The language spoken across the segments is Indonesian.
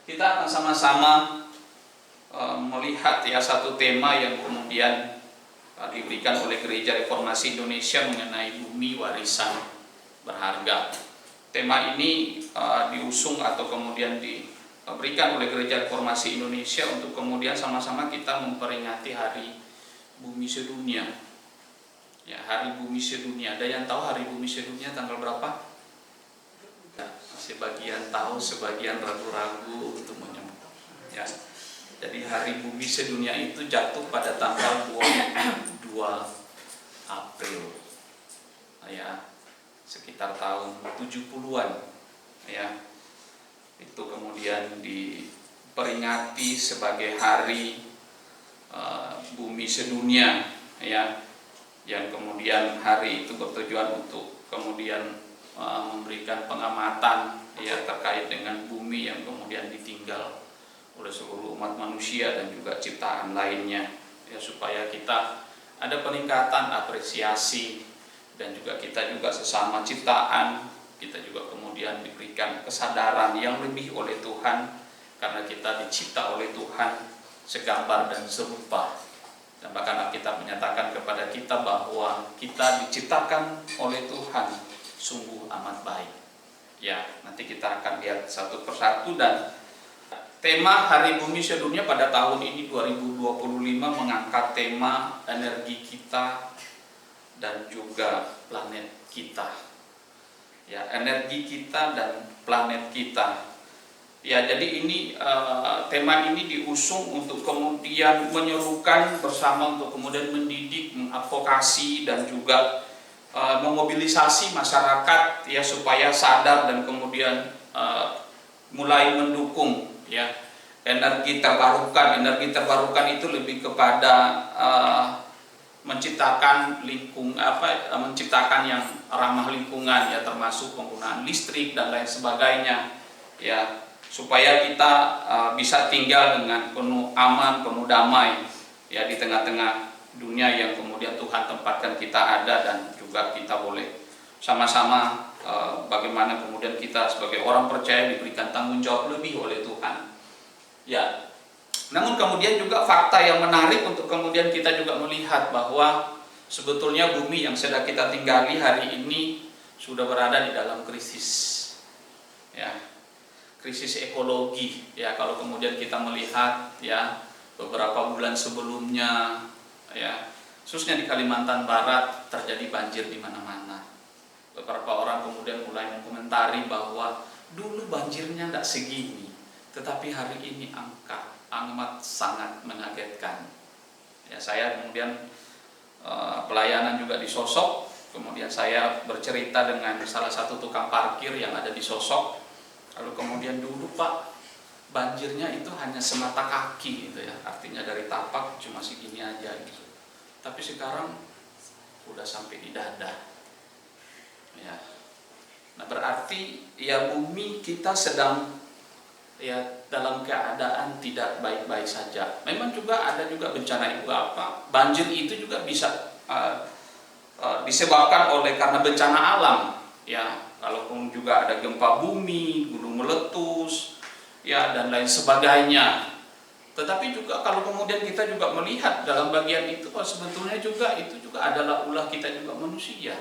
Kita akan sama-sama melihat ya satu tema yang kemudian diberikan oleh Gereja Reformasi Indonesia mengenai bumi warisan berharga. Tema ini diusung atau kemudian diberikan oleh Gereja Reformasi Indonesia untuk kemudian sama-sama kita memperingati Hari Bumi Sedunia. Ya, Hari Bumi Sedunia. Ada yang tahu Hari Bumi Sedunia tanggal berapa? Ya, sebagian tahu, sebagian ragu-ragu untuk menyebut. Ya. Jadi Hari Bumi Sedunia itu jatuh pada tanggal 22 April. Ya, sekitar tahun 70-an. Ya. Itu kemudian diperingati sebagai Hari Bumi Sedunia, ya. Yang kemudian hari itu bertujuan untuk kemudian memberikan pengamatan ya terkait dengan bumi yang kemudian ditinggal oleh seluruh umat manusia dan juga ciptaan lainnya, ya, supaya kita ada peningkatan apresiasi dan juga kita juga sesama ciptaan, kita juga kemudian diberikan kesadaran yang lebih oleh Tuhan karena kita dicipta oleh Tuhan segambar dan serupa. Dan bahkan Alkitab menyatakan kepada kita bahwa kita diciptakan oleh Tuhan sungguh amat baik. Ya, nanti kita akan lihat satu persatu. Dan tema Hari Bumi Sedunia pada tahun ini 2025 mengangkat tema energi kita dan juga planet kita. Ya, energi kita dan planet kita. Ya, jadi ini tema ini diusung untuk kemudian menyerukan bersama untuk kemudian mendidik, mengadvokasi dan juga memobilisasi masyarakat ya supaya sadar dan kemudian mulai mendukung ya energi terbarukan. Energi terbarukan itu lebih kepada menciptakan menciptakan yang ramah lingkungan ya, termasuk penggunaan listrik dan lain sebagainya ya, supaya kita bisa tinggal dengan penuh aman, penuh damai ya di tengah-tengah dunia yang kemudian Tuhan tempatkan kita ada, dan juga kita boleh sama-sama bagaimana kemudian kita sebagai orang percaya diberikan tanggung jawab lebih oleh Tuhan. Ya. Namun kemudian juga fakta yang menarik untuk kemudian kita juga melihat bahwa sebetulnya bumi yang sedang kita tinggali hari ini sudah berada di dalam krisis. Ya. Krisis ekologi ya, kalau kemudian kita melihat ya beberapa bulan sebelumnya ya, khususnya di Kalimantan Barat terjadi banjir di mana-mana. Beberapa orang kemudian mulai mengomentari bahwa dulu banjirnya tidak segini, tetapi hari ini angka amat sangat mengagetkan. Ya, saya kemudian pelayanan juga di Sosok, kemudian saya bercerita dengan salah satu tukang parkir yang ada di Sosok. Lalu kemudian dulu Pak, banjirnya itu hanya semata kaki gitu ya, artinya dari tapak cuma segini aja gitu. Tapi sekarang udah sampai di dada. Ya. Nah, berarti ya bumi kita sedang ya dalam keadaan tidak baik-baik saja. Memang juga ada juga bencana itu apa? Banjir itu juga bisa disebabkan oleh karena bencana alam ya. Kalaupun juga ada gempa bumi, gunung meletus, ya dan lain sebagainya. Tetapi juga kalau kemudian kita juga melihat dalam bagian itu, sebetulnya juga itu juga adalah ulah kita juga manusia.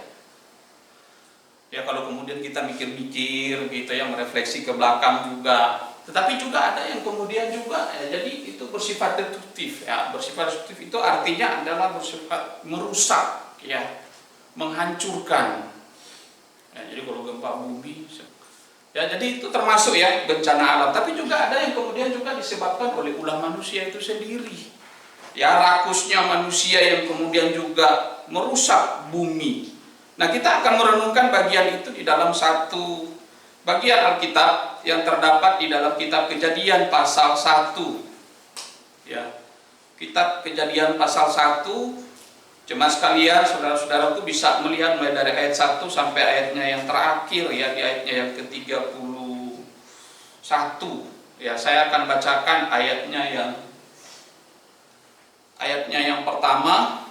Ya kalau kemudian kita mikir-mikir, gitu ya, merefleksi ke belakang juga. Tetapi juga ada yang kemudian juga, ya, jadi itu bersifat destruktif. Ya, bersifat destruktif itu artinya adalah bersifat merusak, ya, menghancurkan. Ya, jadi kalau gempa bumi, ya jadi itu termasuk ya bencana alam. Tapi juga ada yang kemudian juga disebabkan oleh ulah manusia itu sendiri. Ya, rakusnya manusia yang kemudian juga merusak bumi. Nah, kita akan merenungkan bagian itu di dalam satu bagian Alkitab yang terdapat di dalam kitab Kejadian pasal 1. Ya. Kitab Kejadian pasal 1. Jemaat sekalian, saudara-saudaraku bisa melihat mulai dari ayat 1 sampai ayatnya yang terakhir ya, di ayatnya yang ke-31. Ya, saya akan bacakan ayatnya yang pertama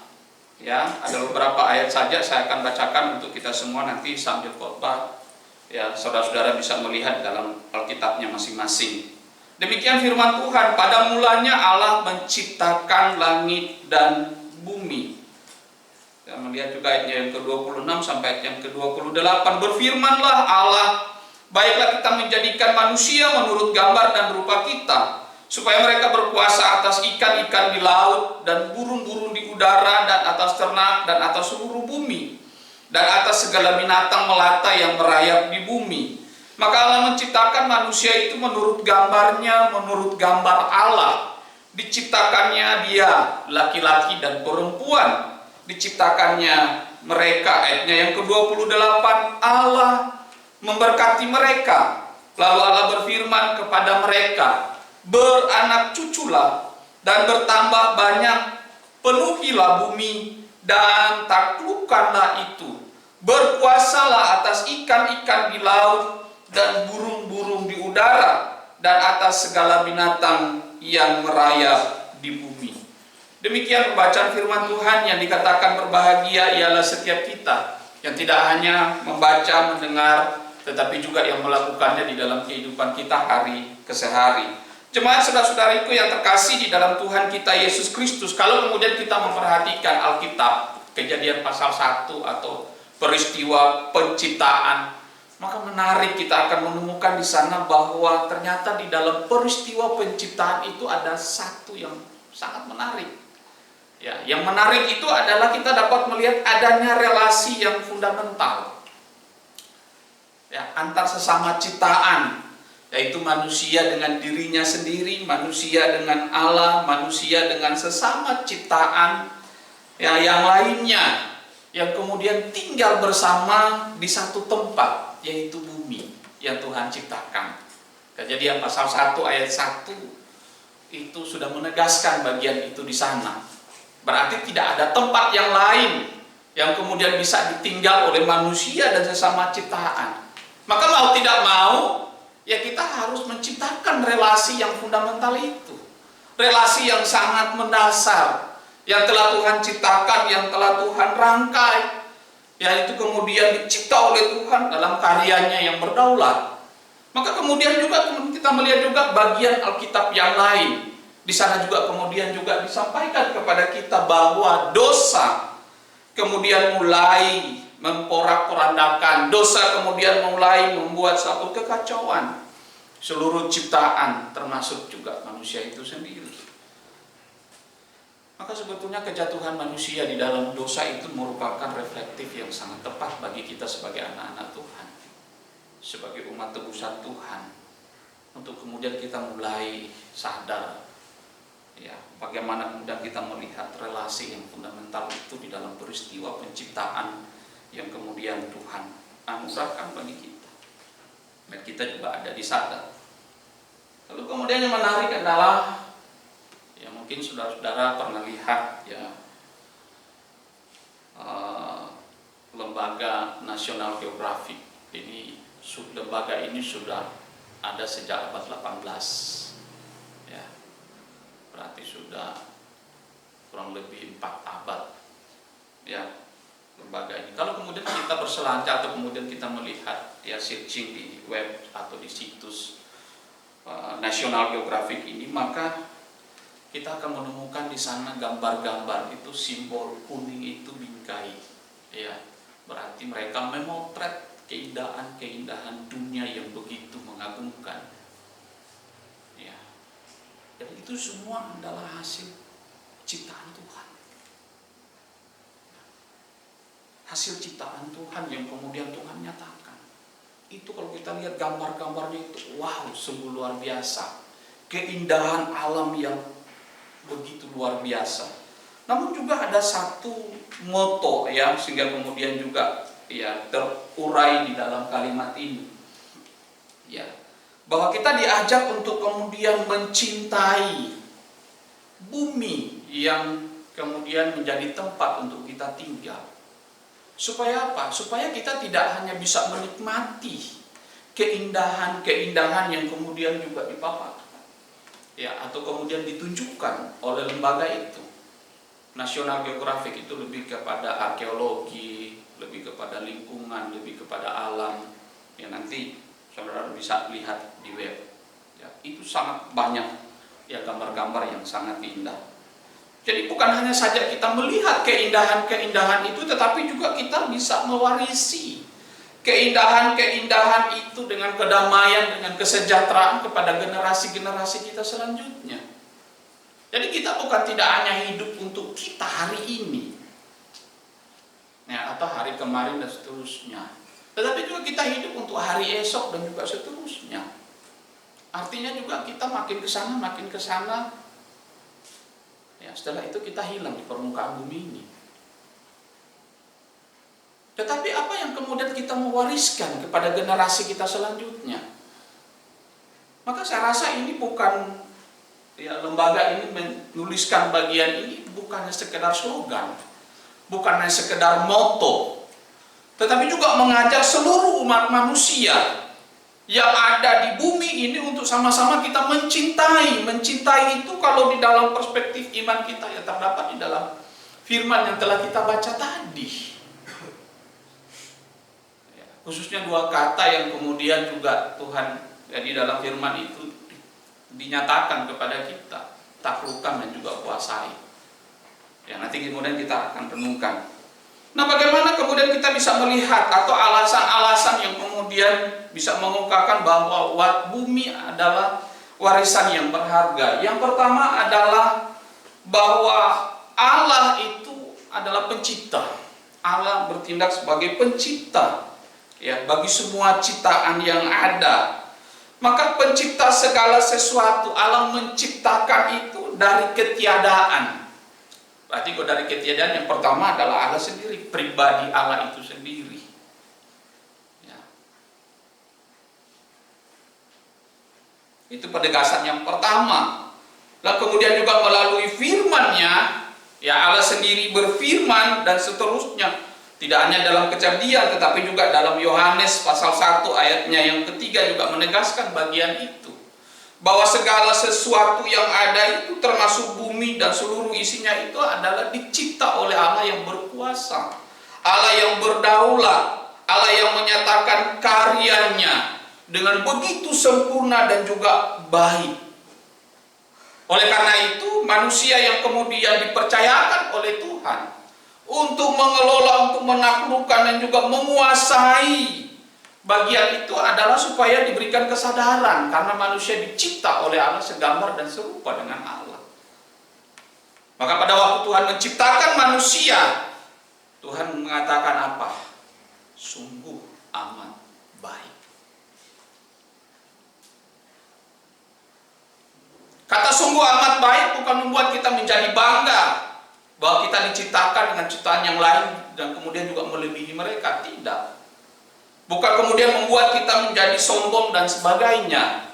ya, ada beberapa ayat saja saya akan bacakan untuk kita semua nanti sambil khotbah ya, saudara-saudara bisa melihat dalam Alkitabnya masing-masing. Demikian firman Tuhan, pada mulanya Allah menciptakan langit dan bumi. Kita melihat juga ayatnya yang ke-26 sampai ayat yang ke-28. Berfirmanlah Allah, baiklah kita menjadikan manusia menurut gambar dan rupa kita, supaya mereka berkuasa atas ikan-ikan di laut, dan burung-burung di udara, dan atas ternak, dan atas seluruh bumi, dan atas segala binatang melata yang merayap di bumi. Maka Allah menciptakan manusia itu menurut gambarnya, menurut gambar Allah. Diciptakannya dia, laki-laki dan perempuan. Diciptakannya mereka, ayatnya yang ke-28, Allah memberkati mereka. Lalu Allah berfirman kepada mereka, beranak cuculah dan bertambah banyak, penuhilah bumi dan taklukkanlah itu. Berkuasalah atas ikan-ikan di laut dan burung-burung di udara, dan atas segala binatang yang merayap di bumi. Demikian pembacaan firman Tuhan. Yang dikatakan berbahagia ialah setiap kita yang tidak hanya membaca, mendengar, tetapi juga yang melakukannya di dalam kehidupan kita hari ke hari. Jemaat saudara-saudariku yang terkasih di dalam Tuhan kita Yesus Kristus, kalau kemudian kita memperhatikan Alkitab, Kejadian pasal 1 atau peristiwa penciptaan, maka menarik, kita akan menemukan di sana bahwa ternyata di dalam peristiwa penciptaan itu ada satu yang sangat menarik. Ya, yang menarik itu adalah kita dapat melihat adanya relasi yang fundamental, ya, antar sesama ciptaan, yaitu manusia dengan dirinya sendiri, manusia dengan Allah, manusia dengan sesama ciptaan, ya, yang lainnya, yang kemudian tinggal bersama di satu tempat, yaitu bumi yang Tuhan ciptakan. Kejadian pasal 1 ayat 1 itu sudah menegaskan bagian itu di sana. Berarti tidak ada tempat yang lain yang kemudian bisa ditinggal oleh manusia dan sesama ciptaan. Maka mau tidak mau, ya kita harus menciptakan relasi yang fundamental itu. Relasi yang sangat mendasar, yang telah Tuhan ciptakan, yang telah Tuhan rangkai, yaitu kemudian dicipta oleh Tuhan dalam karyanya yang berdaulat. Maka kemudian juga kita melihat juga bagian Alkitab yang lain. Di sana juga kemudian juga disampaikan kepada kita bahwa dosa kemudian mulai memporak-porandakan, dosa kemudian mulai membuat suatu kekacauan seluruh ciptaan, termasuk juga manusia itu sendiri. Maka sebetulnya kejatuhan manusia di dalam dosa itu merupakan reflektif yang sangat tepat bagi kita sebagai anak-anak Tuhan, sebagai umat tebusan Tuhan, untuk kemudian kita mulai sadar, ya, bagaimana kemudian kita melihat relasi yang fundamental itu di dalam peristiwa penciptaan yang kemudian Tuhan anugerahkan bagi kita, dan kita juga ada di sana. Lalu kemudian yang menarik adalah, ya, mungkin saudara-saudara pernah lihat, ya, lembaga National Geographic ini, lembaga ini sudah ada sejak abad 18, ya, berarti sudah kurang lebih 4 abad, ya, lembaga ini. Kalau kemudian kita berselancar atau kemudian kita melihat, ya, searching di web atau di situs National Geographic ini, maka kita akan menemukan di sana gambar-gambar itu, simbol kuning itu bingkai, ya, berarti mereka memotret keindahan-keindahan dunia yang begitu mengagumkan, ya. Dan itu semua adalah hasil ciptaan Tuhan, hasil ciptaan Tuhan yang kemudian Tuhan nyatakan. Itu kalau kita lihat gambar-gambarnya itu, wow, sungguh luar biasa, keindahan alam yang begitu luar biasa. Namun juga ada satu moto, ya, sehingga kemudian juga, ya, terurai di dalam kalimat ini, ya, bahwa kita diajak untuk kemudian mencintai bumi yang kemudian menjadi tempat untuk kita tinggal. Supaya apa? Supaya kita tidak hanya bisa menikmati keindahan-keindahan yang kemudian juga dipaparkan, ya, atau kemudian ditunjukkan oleh lembaga itu. National Geographic itu lebih kepada arkeologi, lebih kepada lingkungan, lebih kepada alam. Ya, nanti saudara bisa lihat di web, Ya, itu sangat banyak ya gambar-gambar yang sangat indah. Jadi bukan hanya saja kita melihat keindahan-keindahan itu, tetapi juga kita bisa mewarisi keindahan-keindahan itu dengan kedamaian, dengan kesejahteraan kepada generasi-generasi kita selanjutnya. Jadi kita bukan tidak hanya hidup untuk kita hari ini, ya, atau hari kemarin dan seterusnya, tetapi juga kita hidup untuk hari esok dan juga seterusnya. Artinya juga kita makin ke sana, ya, setelah itu kita hilang di permukaan bumi ini. Tetapi apa yang kemudian kita mewariskan kepada generasi kita selanjutnya? Maka saya rasa ini bukan, ya, lembaga ini menuliskan bagian ini bukannya sekedar slogan, bukannya sekedar moto, tetapi juga mengajak seluruh umat manusia yang ada di bumi ini untuk sama-sama kita mencintai. Mencintai itu kalau di dalam perspektif iman kita yang terdapat di dalam firman yang telah kita baca tadi. Khususnya dua kata yang kemudian juga Tuhan di dalam firman itu dinyatakan kepada kita, taklukkan dan juga kuasai. Ya, nanti kemudian kita akan renungkan. Nah, bagaimana kemudian kita bisa melihat atau alasan-alasan yang kemudian bisa mengungkapkan bahwa bumi adalah warisan yang berharga. Yang pertama adalah bahwa Allah itu adalah pencipta. Allah bertindak sebagai pencipta, ya, bagi semua ciptaan yang ada. Maka pencipta segala sesuatu, Allah menciptakan itu dari ketiadaan. Berarti kalau dari ketiadaan yang pertama adalah Allah sendiri, pribadi Allah itu sendiri. Ya. Itu penegasan yang pertama. Lalu kemudian juga melalui firman-Nya, ya, Allah sendiri berfirman dan seterusnya. Tidak hanya dalam Kejadian, tetapi juga dalam Yohanes pasal 1 ayatnya yang ketiga juga menegaskan bagian itu. Bahwa segala sesuatu yang ada itu termasuk bumi dan seluruh isinya itu adalah dicipta oleh Allah yang berkuasa, Allah yang berdaulat, Allah yang menyatakan karyanya dengan begitu sempurna dan juga baik. Oleh karena itu manusia yang kemudian dipercayakan oleh Tuhan untuk mengelola, untuk menaklukkan dan juga menguasai bagian itu adalah supaya diberikan kesadaran, karena manusia dicipta oleh Allah segambar dan serupa dengan Allah. Maka pada waktu Tuhan menciptakan manusia, Tuhan mengatakan apa? Sungguh amat baik. Kata sungguh amat baik bukan membuat kita menjadi bangga bahwa kita diciptakan dengan ciptaan yang lain dan kemudian juga melebihi mereka. Tidak. Bukan kemudian membuat kita menjadi sombong dan sebagainya.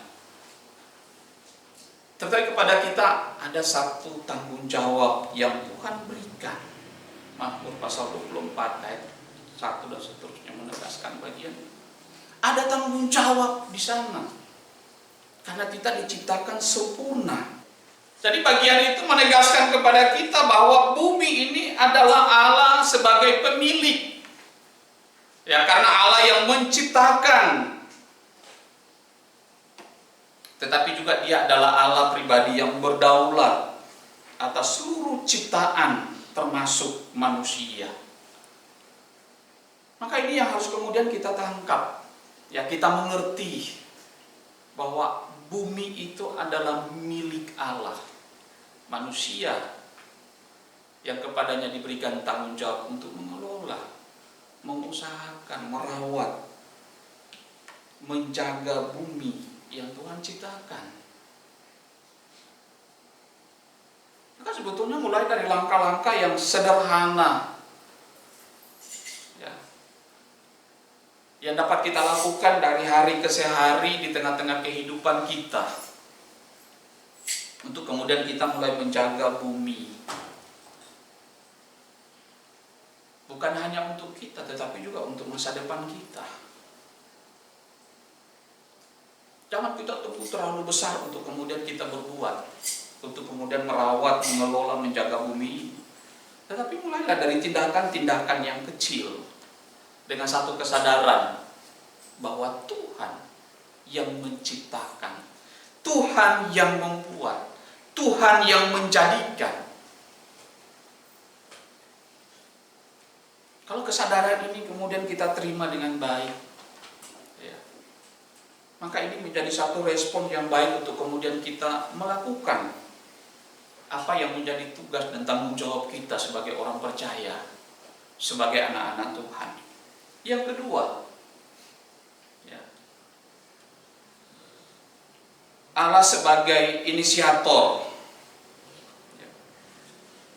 Tetapi kepada kita ada satu tanggung jawab yang Tuhan berikan. Mazmur pasal 24 ayat 1 dan seterusnya menegaskan bagian ini. Ada tanggung jawab di sana. Karena kita diciptakan sempurna. Jadi bagian itu menegaskan kepada kita bahwa bumi ini adalah Allah sebagai pemilik. Ya, karena Allah yang menciptakan. Tetapi juga Dia adalah Allah pribadi yang berdaulat atas seluruh ciptaan termasuk manusia. Maka ini yang harus kemudian kita tangkap. Ya, kita mengerti bahwa bumi itu adalah milik Allah. Manusia yang kepadanya diberikan tanggung jawab untuk mengelola, mengusahakan, merawat, menjaga bumi yang Tuhan ciptakan. Maka sebetulnya mulai dari langkah-langkah yang sederhana, ya, yang dapat kita lakukan dari hari ke hari di tengah-tengah kehidupan kita, untuk kemudian kita mulai menjaga bumi. Bukan hanya untuk kita, tetapi juga untuk masa depan kita. Jangan kita tunggu terlalu besar untuk kemudian kita berbuat, untuk kemudian merawat, mengelola, menjaga bumi ini. Tetapi mulailah dari tindakan-tindakan yang kecil, dengan satu kesadaran bahwa Tuhan yang menciptakan, Tuhan yang membuat, Tuhan yang menjadikan. Kalau kesadaran ini kemudian kita terima dengan baik, ya, maka ini menjadi satu respon yang baik untuk kemudian kita melakukan apa yang menjadi tugas dan tanggung jawab kita sebagai orang percaya, sebagai anak-anak Tuhan. Yang kedua, ya, Allah sebagai inisiator.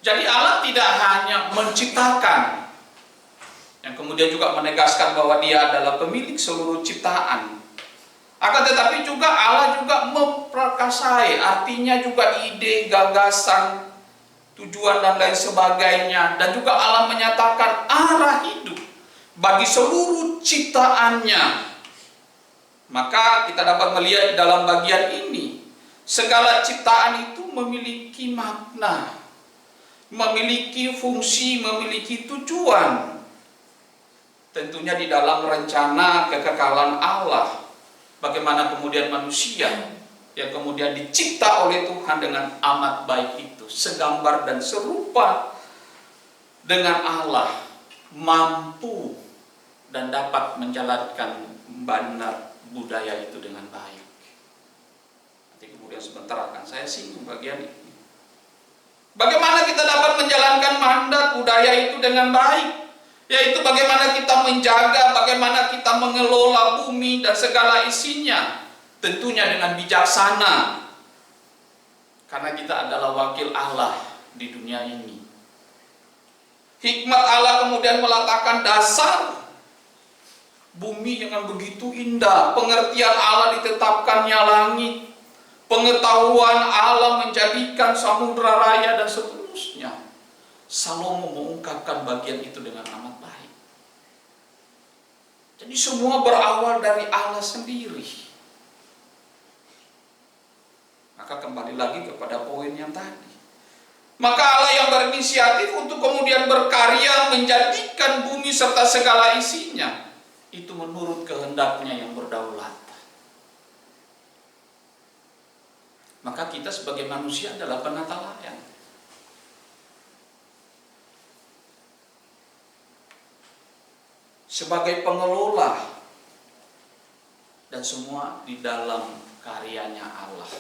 Jadi Allah tidak hanya menciptakan, yang kemudian juga menegaskan bahwa Dia adalah pemilik seluruh ciptaan. Akan tetapi juga Allah juga memperkasai, artinya juga ide, gagasan, tujuan dan lain sebagainya. Dan juga Allah menyatakan arah hidup bagi seluruh ciptaannya. Maka kita dapat melihat di dalam bagian ini, segala ciptaan itu memiliki makna, memiliki fungsi, memiliki tujuan. Tentunya di dalam rencana kekekalan Allah. Bagaimana kemudian manusia yang kemudian dicipta oleh Tuhan dengan amat baik itu, segambar dan serupa dengan Allah, mampu dan dapat menjalankan benar budaya itu dengan baik. Nanti kemudian sebentar akan saya singgung bagian ini. Bagaimana kita dapat menjalankan mandat budaya itu dengan baik? Yaitu bagaimana kita menjaga, bagaimana kita mengelola bumi dan segala isinya. Tentunya dengan bijaksana. Karena kita adalah wakil Allah di dunia ini. Hikmat Allah kemudian meletakkan dasar bumi yang begitu indah. Pengertian Allah ditetapkannya langit. Pengetahuan Allah menjadikan samudra raya dan seterusnya. Salomo mengungkapkan bagian itu dengan amat baik. Jadi semua berawal dari Allah sendiri. Maka kembali lagi kepada poin yang tadi. Maka Allah yang berinisiatif untuk kemudian berkarya menjadikan bumi serta segala isinya. Itu menurut kehendaknya yang berdaulat. Maka kita sebagai manusia adalah penata layang. Sebagai pengelola dan semua di dalam karyanya Allah.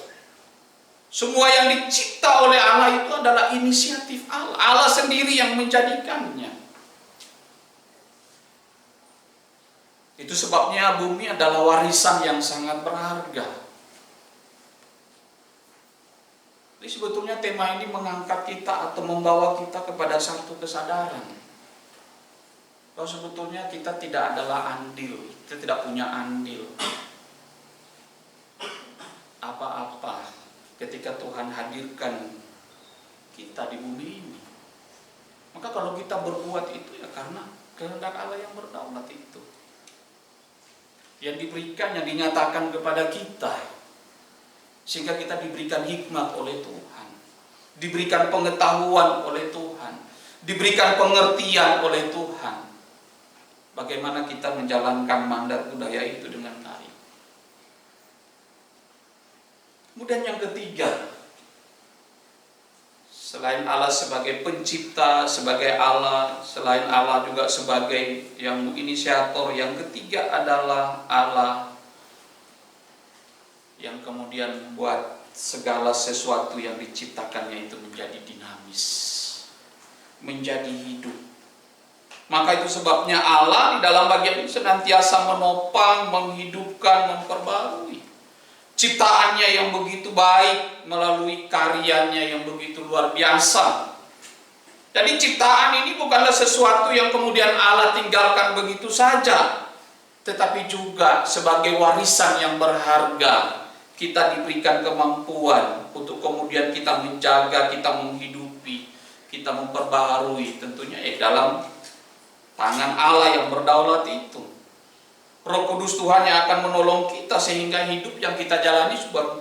Semua yang dicipta oleh Allah itu adalah inisiatif Allah. Allah sendiri yang menjadikannya. Itu sebabnya bumi adalah warisan yang sangat berharga. Jadi sebetulnya tema ini mengangkat kita atau membawa kita kepada satu kesadaran. Bahwa sebetulnya kita tidak adalah andil, kita tidak punya andil apa-apa ketika Tuhan hadirkan kita di bumi ini. Maka kalau kita berbuat itu ya karena kehendak Allah yang berdaulat itu. Yang diberikan, yang dinyatakan kepada kita. Sehingga kita diberikan hikmat oleh Tuhan. Diberikan pengetahuan oleh Tuhan. Diberikan pengertian oleh Tuhan. Bagaimana kita menjalankan mandat budaya itu dengan baik. Kemudian yang ketiga, selain Allah sebagai pencipta, sebagai Allah, selain Allah juga sebagai yang inisiator, yang ketiga adalah Allah yang kemudian membuat segala sesuatu yang diciptakannya itu menjadi dinamis, menjadi hidup. Maka itu sebabnya Allah di dalam bagian ini senantiasa menopang, menghidupkan, memperbarui ciptaannya yang begitu baik melalui karyanya yang begitu luar biasa. Jadi ciptaan ini bukanlah sesuatu yang kemudian Allah tinggalkan begitu saja, tetapi juga sebagai warisan yang berharga. Kita diberikan kemampuan untuk kemudian kita menjaga, kita menghidupi, kita memperbaharui, tentunya dalam tangan Allah yang berdaulat itu. Roh Kudus Tuhan yang akan menolong kita sehingga hidup yang kita jalani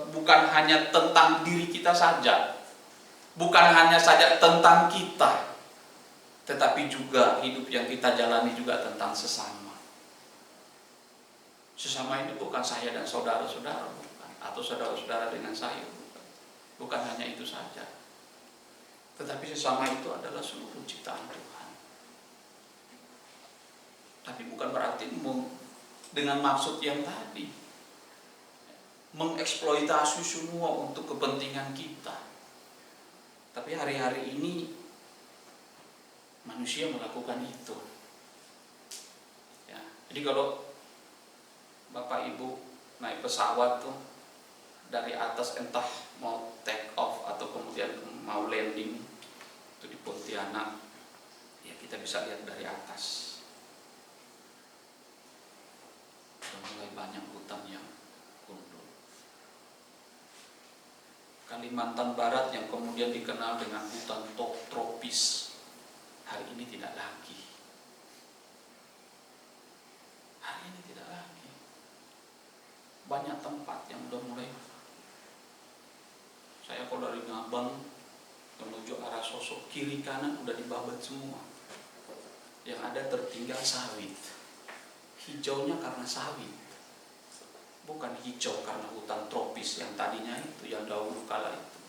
bukan hanya tentang diri kita saja. Bukan hanya saja tentang kita. Tetapi juga hidup yang kita jalani juga tentang sesama. Sesama ini bukan saya dan saudara-saudara, bukan. atau saudara-saudara dengan saya. Bukan hanya itu saja, tetapi sesama itu adalah seluruh ciptaan Tuhan. Tapi bukan berarti dengan maksud yang tadi mengeksploitasi semua untuk kepentingan kita. Tapi hari-hari ini manusia melakukan itu. Ya, jadi kalau Bapak Ibu naik pesawat tuh dari atas, entah mau take off atau kemudian mau landing itu di Pontianak, ya kita bisa lihat dari atas. Sudah mulai banyak hutan yang gundul. Kalimantan Barat yang kemudian dikenal dengan hutan tropis, hari ini tidak lagi. Hari ini tidak lagi. Banyak tempat yang sudah mulai. Saya kalau dari Ngabang menuju arah Sosok, kiri kanan udah dibabat semua. Yang ada tertinggal sawit. Hijaunya karena sawit, bukan hijau karena hutan tropis yang tadinya itu, yang dahulu kala itu.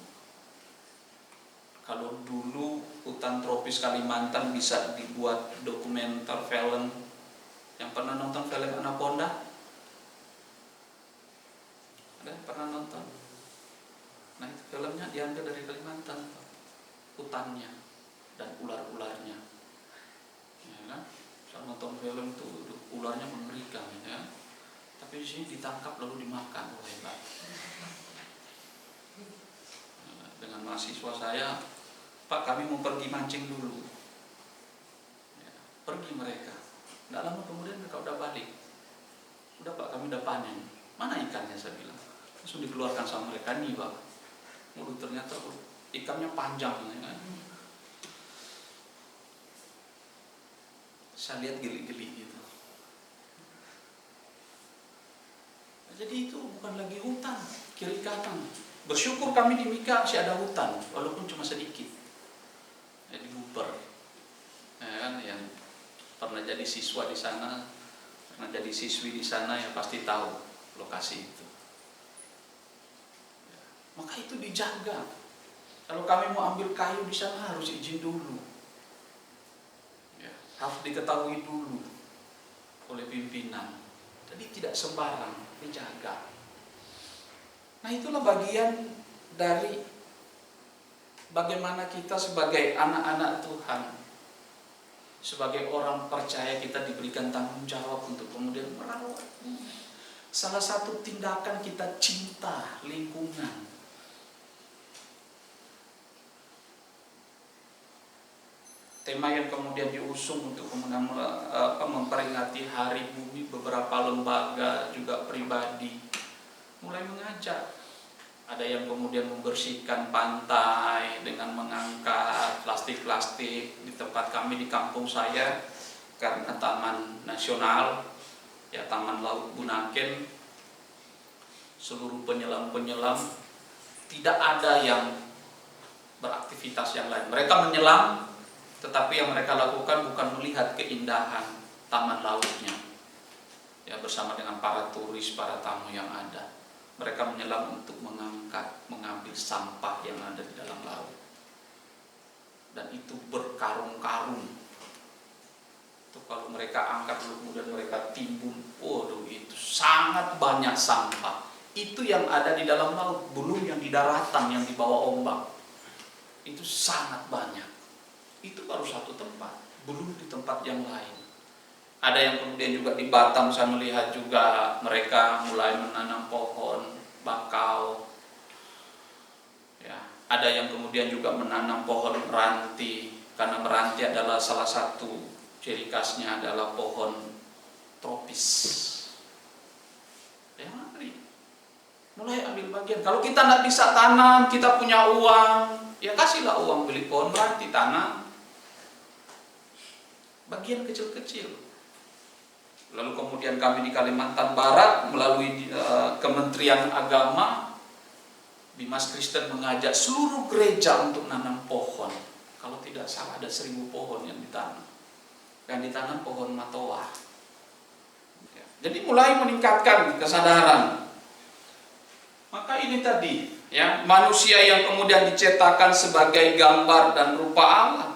Kalau dulu hutan tropis Kalimantan bisa dibuat dokumenter film. Yang pernah nonton film Anaconda? Ada yang pernah nonton? Nah, itu filmnya diambil dari Kalimantan, hutannya dan ular-ularnya. Ya kan? Saya nonton film itu ularnya mengerikan, ya. Tapi di sini ditangkap lalu dimakan, hebat. Dengan mahasiswa saya, Pak, kami mau pergi mancing dulu. Ya, pergi mereka. Nggak lama kemudian mereka udah balik. Udah Pak, kami udah panen. Mana ikannya, saya bilang. Langsung dikeluarkan sama mereka, nih Pak. Mulut ternyata ikannya panjang, ya kan? Saya lihat geli-geli gitu. Jadi itu bukan lagi hutan, kiri kanan. Bersyukur kami di Mika masih ada hutan, walaupun cuma sedikit. Di Buper, ya kan, yang pernah jadi siswa di sana, pernah jadi siswi di sana, ya pasti tahu lokasi itu. Maka itu dijaga. Kalau kami mau ambil kayu di sana harus izin dulu. Ya, harus diketahui dulu oleh pimpinan. Jadi tidak sembarang, dijaga. Nah, itulah bagian dari bagaimana kita sebagai anak-anak Tuhan, sebagai orang percaya, kita diberikan tanggung jawab untuk kemudian merawat. Salah satu tindakan kita cinta lingkungan. Tema yang kemudian diusung untuk kemudian memperingati Hari Bumi, beberapa lembaga juga pribadi mulai mengajak. Ada yang kemudian membersihkan pantai dengan mengangkat plastik-plastik. Di tempat kami di kampung saya, karena taman nasional, ya Taman Laut Bunaken, seluruh penyelam-penyelam tidak ada yang beraktivitas yang lain. Mereka menyelam, tetapi yang mereka lakukan bukan melihat keindahan taman lautnya, ya bersama dengan para turis, para tamu yang ada. Mereka menyelam untuk mengambil sampah yang ada di dalam laut. Dan itu berkarung-karung. Itu kalau mereka angkat lalu kemudian mereka timbun, waduh, itu sangat banyak sampah. Itu yang ada di dalam laut, belum yang di daratan yang dibawa ombak. Itu sangat banyak. Itu baru satu tempat, belum di tempat yang lain. Ada yang kemudian juga di Batam, saya melihat juga mereka mulai menanam pohon bakau. Ya, ada yang kemudian juga menanam pohon meranti, karena meranti adalah salah satu ciri khasnya adalah pohon tropis. Ya, mari mulai ambil bagian. Kalau kita tidak bisa tanam, kita punya uang, ya kasihlah uang beli pohon meranti, tanam. Bagian kecil-kecil. Lalu kemudian kami di Kalimantan Barat melalui Kementerian Agama, Bimas Kristen mengajak seluruh gereja untuk nanam pohon. Kalau tidak salah ada 1000 pohon yang ditanam. Dan ditanam pohon matoa. Jadi mulai meningkatkan kesadaran. Maka ini tadi, ya, manusia yang kemudian diciptakan sebagai gambar dan rupa Allah.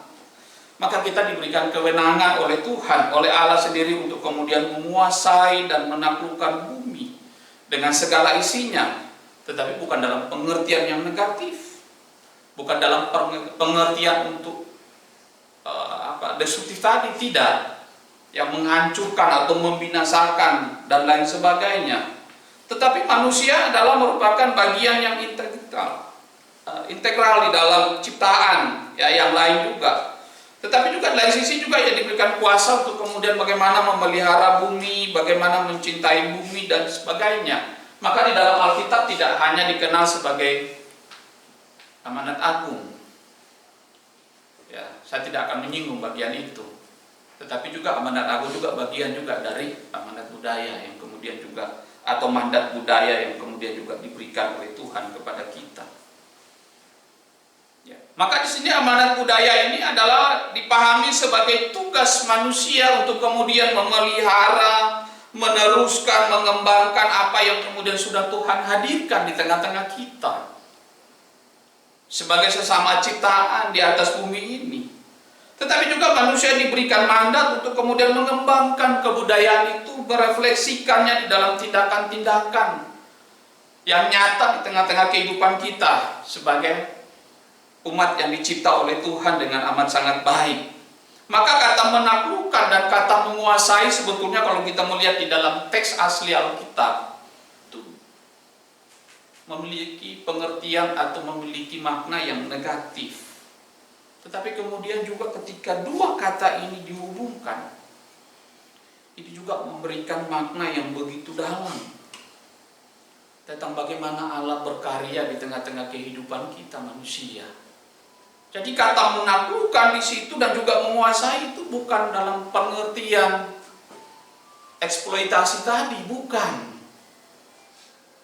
Maka kita diberikan kewenangan oleh Tuhan, oleh Allah sendiri untuk kemudian menguasai dan menaklukkan bumi dengan segala isinya. Tetapi bukan dalam pengertian yang negatif, bukan dalam pengertian untuk destruktif tadi, tidak, yang menghancurkan atau membinasakan dan lain sebagainya. Tetapi manusia adalah merupakan bagian yang integral di dalam ciptaan, ya, yang lain juga. Tetapi juga di lain sisi juga ya diberikan kuasa untuk kemudian bagaimana memelihara bumi, bagaimana mencintai bumi dan sebagainya. Maka di dalam Alkitab tidak hanya dikenal sebagai amanat agung. Ya, saya tidak akan menyinggung bagian itu. Tetapi juga amanat agung juga bagian juga dari amanat budaya yang kemudian juga, atau mandat budaya yang kemudian juga diberikan oleh Tuhan kepada kita. Ya. Maka di sini amanat budaya ini adalah dipahami sebagai tugas manusia untuk kemudian memelihara, meneruskan, mengembangkan apa yang kemudian sudah Tuhan hadirkan di tengah-tengah kita sebagai sesama ciptaan di atas bumi ini. Tetapi juga manusia diberikan mandat untuk kemudian mengembangkan kebudayaan itu, merefleksikannya di dalam tindakan-tindakan yang nyata di tengah-tengah kehidupan kita sebagai umat yang dicipta oleh Tuhan dengan amat sangat baik. Maka kata menaklukkan dan kata menguasai sebetulnya kalau kita melihat di dalam teks asli Alkitab itu memiliki pengertian atau memiliki makna yang negatif. Tetapi kemudian juga ketika dua kata ini dihubungkan, itu juga memberikan makna yang begitu dalam tentang bagaimana Allah berkarya di tengah-tengah kehidupan kita manusia. Jadi kata menaklukkan di situ dan juga menguasai itu bukan dalam pengertian eksploitasi tadi, bukan.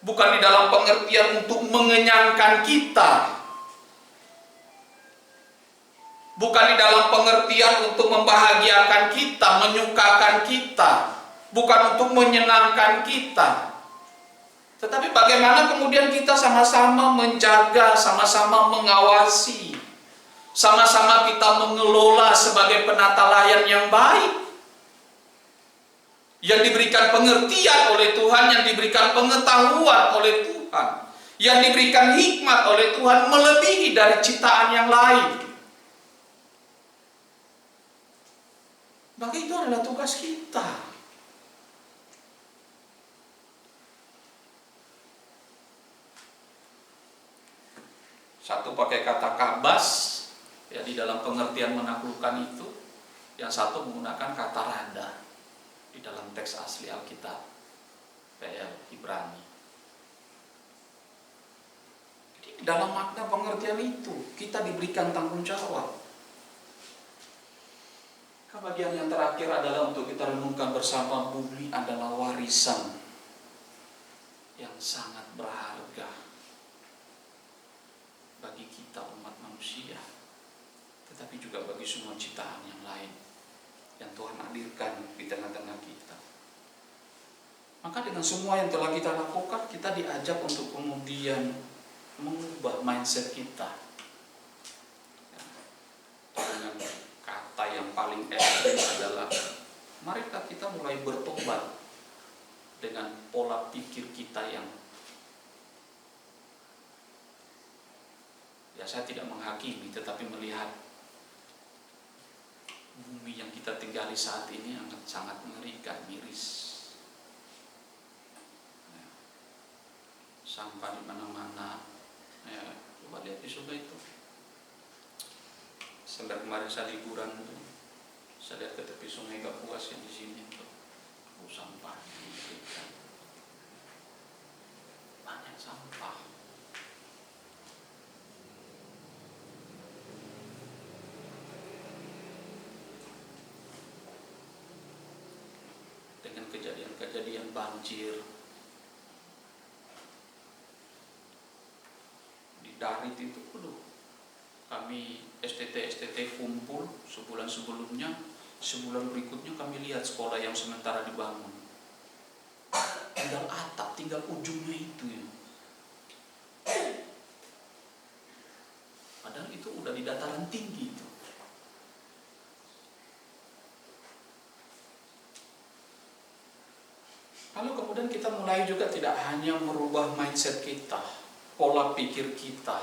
Bukan di dalam pengertian untuk mengenyangkan kita. Bukan di dalam pengertian untuk membahagiakan kita, menyukakan kita. Bukan untuk menyenangkan kita. Tetapi bagaimana kemudian kita sama-sama menjaga, sama-sama mengawasi, sama-sama kita mengelola sebagai penata layan yang baik, yang diberikan pengertian oleh Tuhan, yang diberikan pengetahuan oleh Tuhan, yang diberikan hikmat oleh Tuhan melebihi dari ciptaan yang lain. Maka itu adalah tugas kita. Satu pakai kata kabas, ya, di dalam pengertian menaklukkan itu. Yang satu menggunakan kata rada di dalam teks asli Alkitab, PL Ibrani. Jadi dalam makna pengertian itu kita diberikan tanggung jawab. Bagian yang terakhir adalah untuk kita renungkan bersama, bumi adalah warisan yang sangat berharga bagi kita umat manusia, tetapi juga bagi semua ciptaan yang lain yang Tuhan hadirkan di tengah-tengah kita. Maka dengan semua yang telah kita lakukan, kita diajak untuk kemudian mengubah mindset kita. Dengan kata yang paling ekstrim adalah, marilah kita mulai bertobat dengan pola pikir kita yang, ya, saya tidak menghakimi, tetapi melihat bumi yang kita tinggali saat ini sangat mengerikan, miris. Ya, sampah di mana-mana. Ya, coba lihat di sungai itu. Sampai kemarin saya liburan itu, saya lihat ke tepi sungai Kapuas yang di sini itu, sampah mengerikan. Banyak sampah. Dengan kejadian-kejadian banjir di Darit itu, kami STT kumpul sebulan sebelumnya, sebulan berikutnya kami lihat sekolah yang sementara dibangun, tinggal atap, tinggal ujungnya itu ya. padahal itu udah di dataran tinggi itu. Lalu kemudian kita mulai juga tidak hanya merubah mindset kita, pola pikir kita,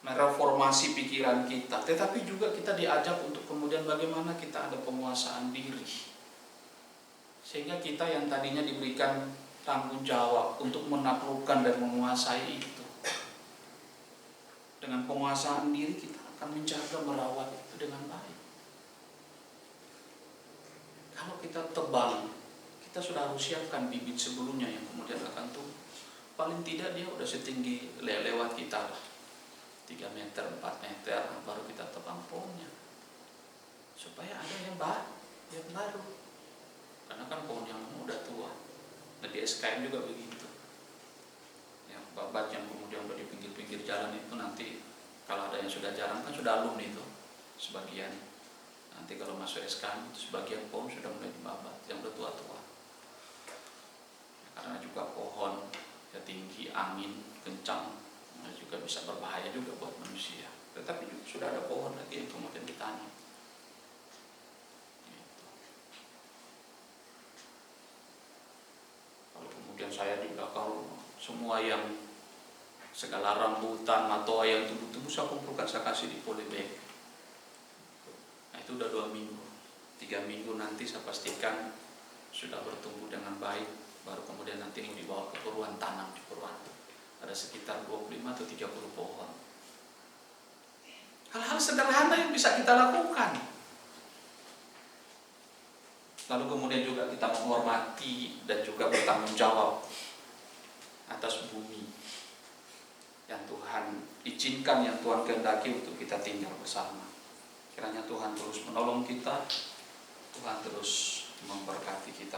mereformasi pikiran kita, tetapi juga kita diajak untuk kemudian bagaimana kita ada penguasaan diri. Sehingga kita yang tadinya diberikan tanggung jawab untuk menaklukkan dan menguasai itu, dengan penguasaan diri kita akan menjaga merawat itu dengan baik. Kalau kita tebang, kita sudah harus siapkan bibit sebelumnya yang kemudian akan tumbuh. Paling tidak dia udah setinggi lewat kita lah, 3 meter, 4 meter, baru kita tebang pohonnya. Supaya ada yang baru. Karena kan pohon yang udah tua. Nah di SKM juga begitu. Yang babat yang kemudian udah di pinggir-pinggir jalan itu nanti kalau ada yang sudah jarang kan sudah alun itu sebagian. Nanti kalau masuk SKM itu sebagian pohon sudah mulai dibabat yang udah tua-tua. Karena juga pohon ya tinggi, angin kencang, nah juga bisa berbahaya juga buat manusia. Tetapi juga sudah ada pohon lagi yang kemudian ditanam. Gitu. Kalau kemudian saya di belakang semua yang segala rambutan atau yang tumbuh-tumbuh saya kumpulkan, saya kasih di polybag. Nah itu udah 2 minggu, 3 minggu nanti saya pastikan sudah bertumbuh dengan baik. Baru kemudian nanti mau dibawa ke Purwan, tanam di Purwan. Ada sekitar 25 atau 30 pohon. Hal-hal sederhana yang bisa kita lakukan. Lalu kemudian juga kita menghormati dan juga bertanggung jawab atas bumi yang Tuhan izinkan, yang Tuhan kehendaki untuk kita tinggal bersama. Kiranya Tuhan terus menolong kita, Tuhan terus memberkati kita.